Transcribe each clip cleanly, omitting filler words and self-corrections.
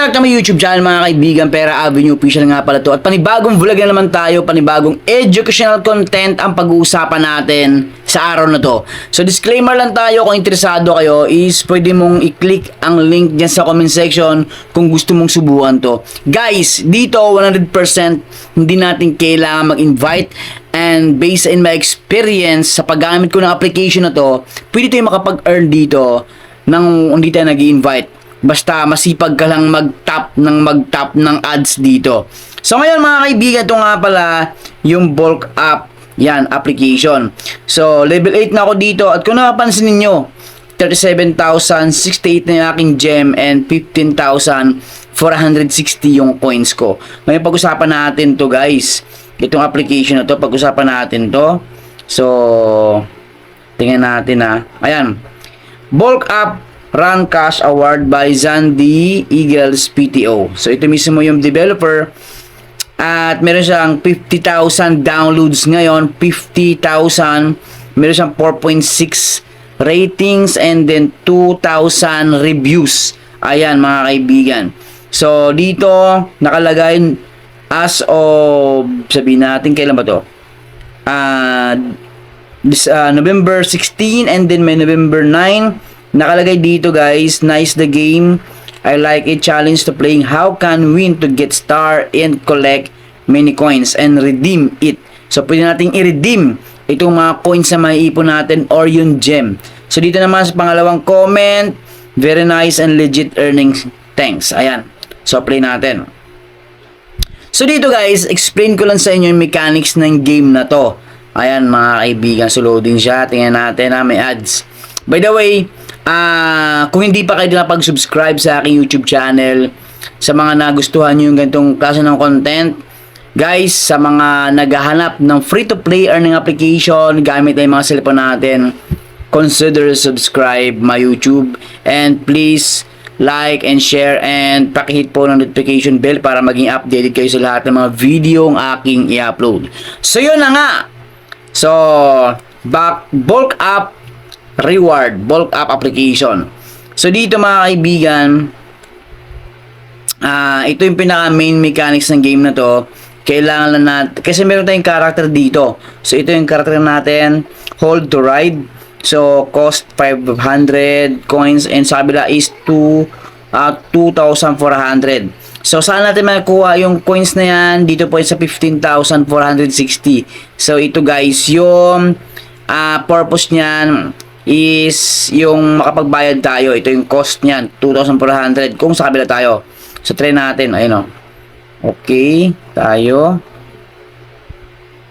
back to my YouTube channel mga kaibigan, Pera Avenue Official nga pala to. At panibagong vlog na naman tayo, panibagong educational content ang pag-uusapan natin sa araw na to. So disclaimer lang tayo, kung interesado kayo is pwede mong i-click ang link dyan sa comment section kung gusto mong subukan to. Guys, dito 100% hindi natin kailangan mag-invite. And based in my experience sa paggamit ko ng application na to, pwede tayo makapag-earn dito nang hindi tayo nag-i-invite. Basta masipag ka lang mag-tap ng ads dito. So ngayon mga kaibigan, ito nga pala yung bulk up yan application. So level 8 na ako dito at kung napapansin niyo 37,068 na yung aking gem and 15,460 yung coins ko. Ngayon pag-usapan natin to guys. Itong application na to, pag-usapan natin to. So tingnan natin ha. Ayan. Bulk up Run Cash Award by Zandy Eagles PTO. So ito mismo yung developer at meron siyang 50,000 downloads ngayon, 50,000, meron siyang 4.6 ratings and then 2,000 reviews. Ayan mga kaibigan. So dito nakalagay as of, sabihin natin kailan ba to? November 16 and then may November 9. Nakalagay dito guys, nice the game. I like it, challenge to playing how can win to get star and collect many coins and redeem it. So pwede nating i-redeem itong mga coins na maiipon natin or yung gem. So dito naman sa pangalawang comment, very nice and legit earnings. Thanks. Ayan. So play natin. So dito guys, explain ko lang sa inyo yung mechanics ng game na to. Ayan mga kaibigan, so loading siya. Tingnan natin na may ads. By the way, kung hindi pa kayo nakapag-subscribe sa aking YouTube channel, sa mga nagustuhan nyo yung ganitong klase ng content, guys, sa mga naghahanap ng free-to-play earning application gamit ay mga cellphone natin, consider subscribe my YouTube and please like and share and pakihit po ng notification bell para maging updated kayo sa lahat ng mga video ang aking i-upload. So yun na nga. So bulk up reward, bulk up application. So dito mga kaibigan, ito yung pinaka main mechanics ng game na to. Kailangan lang natin, kasi meron tayong character dito. So ito yung character natin, hold to ride. So cost 500 coins and sa kabila is 2,400. So saan natin makuha yung coins na yan? Dito po sa 15,460. So ito guys, yung purpose niyan is yung makapagbayad tayo. Ito yung cost niyan, 2,400 kung sa kabila tayo. So try natin, ayun o. Okay, tayo.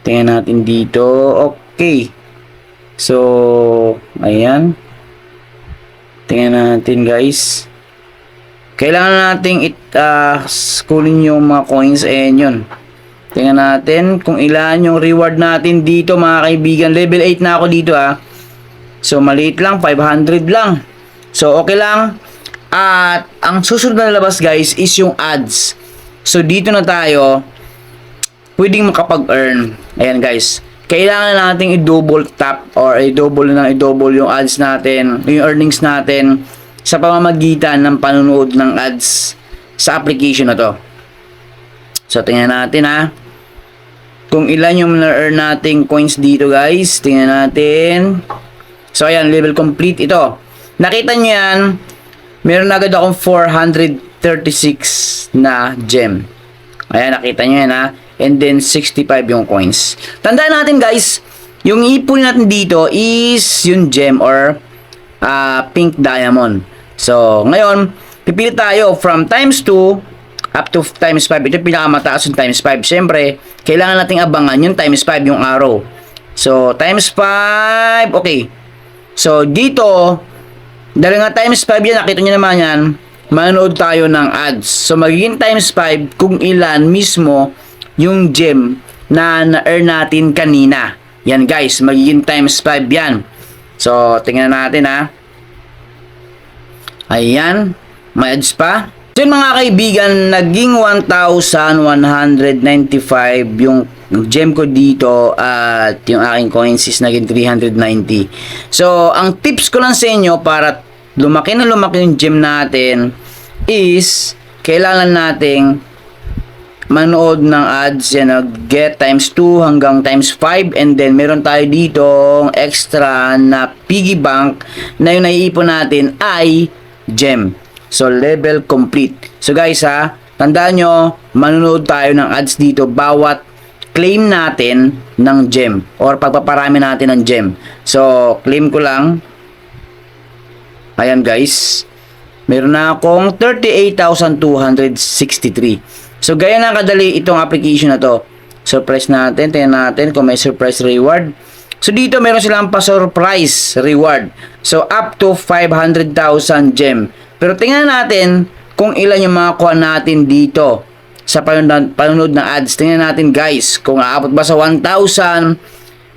Tingnan natin dito. Okay. So ayan. Tingnan natin guys. Kailangan nating kunin yung mga coins and yun. Tingnan natin kung ilan yung reward natin dito mga kaibigan. Level 8 na ako dito So maliit lang, 500 lang. So okay lang. At ang susunod na labas guys is yung ads. So dito na tayo pwedeng makapag-earn. Ayan guys. Kailangan nating i-double tap or i-double yung ads natin, yung earnings natin sa pamamagitan ng panonood ng ads sa application na to. So tingnan natin kung ilan yung na-earn nating coins dito guys. Tingnan natin. So ayan, level complete ito. Nakita nyo yan, meron agad akong 436 na gem. Ayan, nakita nyo yan and then 65 yung coins. Tandaan natin guys, yung ipon natin dito is yung gem or pink diamond. So ngayon, pipili tayo from times 2 up to times 5. Ito pinakamataas yung times 5. Siyempre, kailangan nating abangan yung times 5 yung arrow. So times 5, okay. So dito, dahil nga times 5 yan, nakita nyo naman yan, manonood tayo ng ads. So magiging times 5 kung ilan mismo yung gem na na-earn natin kanina. Yan guys, magiging times 5 yan. So tingnan natin Ayan, may ads pa. So yun mga kaibigan, naging 1,195 yung gem ko dito at yung aking coins is naging 390. So ang tips ko lang sa inyo para lumaki na lumaki yung gem natin is kailangan nating manood ng ads, get times 2 hanggang times 5, and then meron tayo ditong extra na piggy bank na yung naiipon natin ay gem. So level complete. So guys tandaan nyo, manonood tayo ng ads dito bawat claim natin ng gem or pagpaparami natin ng gem. So claim ko lang. Ayan guys, meron na akong 38,263. So, gaya na kadali itong application na to. Surprise natin. Tingnan natin kung may surprise reward. So, dito meron silang pa-surprise reward. So, up to 500,000 gem. Pero tingnan natin kung ilan yung mga kuha natin dito sa panunod ng ads. Tingnan natin guys kung aabot ba sa 1,000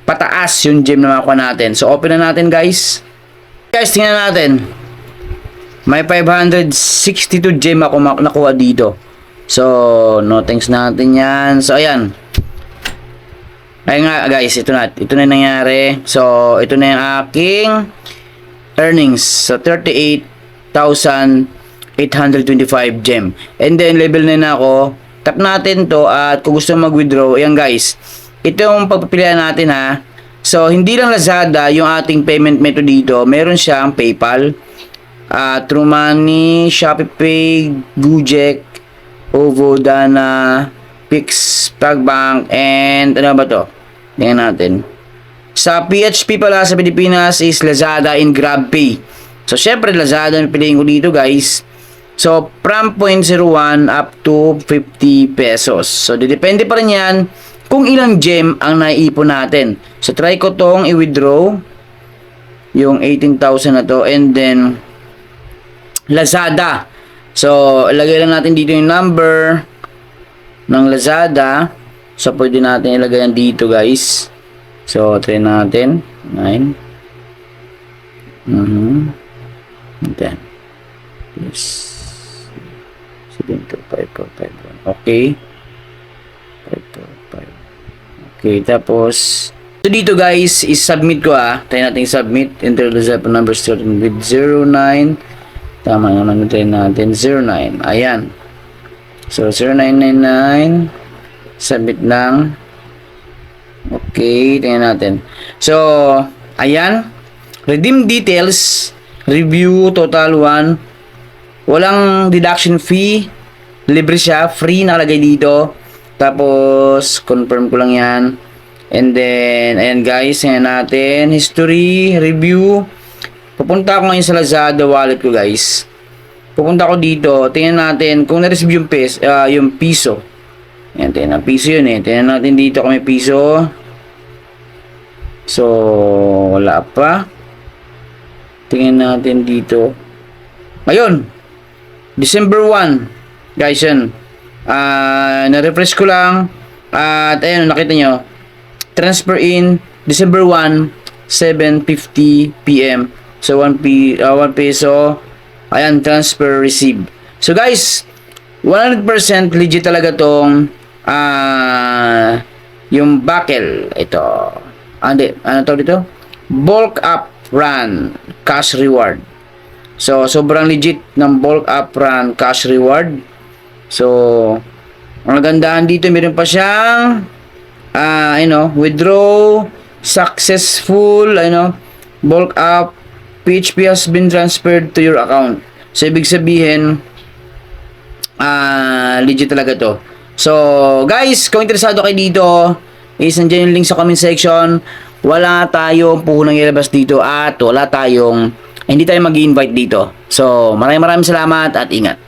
pataas yung gem na makuha natin. So, open na natin guys. Guys, tingnan natin. May 562 gem ako nakuha dito. So, no thanks natin yan. So, ayan. Ayun nga guys, ito na yung nangyari. So, ito na yung aking earnings. So, 38,825 gem. And then, level 9 na ako. Tap natin to at kung gusto mag-withdraw, ayan guys. Ito yung pagpapilian natin So, hindi lang Lazada yung ating payment method dito. Meron siyang PayPal, True Money, ShopeePay, Gojek, OVO, Dana, Pix, PagBank, and ano ba to? Tingnan natin. Sa PHP pala sa Pilipinas is Lazada and GrabPay. So, syempre Lazada ang piliin ko dito guys. So, from 0.01 up to 50 pesos. So, depende pa rin yan kung ilang gem ang naiipon natin. So, try ko tong i-withdraw yung 18,000 na to, and then Lazada. So, ilagay lang natin dito yung number ng Lazada. So, pwede natin ilagay yan dito guys. So, try natin. 9. 10. Yes. 7, 2, 5, 4, 5, 1. Okay. 5, 4, 5. Okay, tapos so dito guys, is-submit ko Try natin submit. Enter the cellphone number starting with 09. Tama naman, try natin 09. Ayan. So 0999, submit lang. Okay, tingnan natin. So, ayan. Redeem details, review, total 1. Walang deduction fee. Libre siya, free nakalagay dito. Tapos confirm ko lang 'yan. And then, ayan guys, tingnan natin history, review. Pupunta ako ngayon sa Lazada wallet ko guys. Pupunta ako dito. Tingnan natin kung na-receive yung piso. Ayan, tingnan. Piso yun Tingnan natin dito kung may piso. So, wala pa. Tingnan natin dito. Ayun. December 1. Guys, yan. Na-refresh ko lang. At ayun, nakita nyo. Transfer in December 1, 7:50 PM. So 1 peso. Ayan, transfer received. So guys, 100% legit talaga tong yung buckle. Ito. Ano to dito? Bulk up run cash reward. So sobrang legit ng bulk up run cash reward. So ang nagandahan dito, meron pa siyang withdraw successful, bulk up, PHP has been transferred to your account. So, ibig sabihin, legit talaga to. So, guys, kung interesado kayo dito, nandiyan yung link sa comment section. Wala tayong puhunang ilabas dito at hindi tayo mag-i-invite dito. So, maraming salamat at ingat.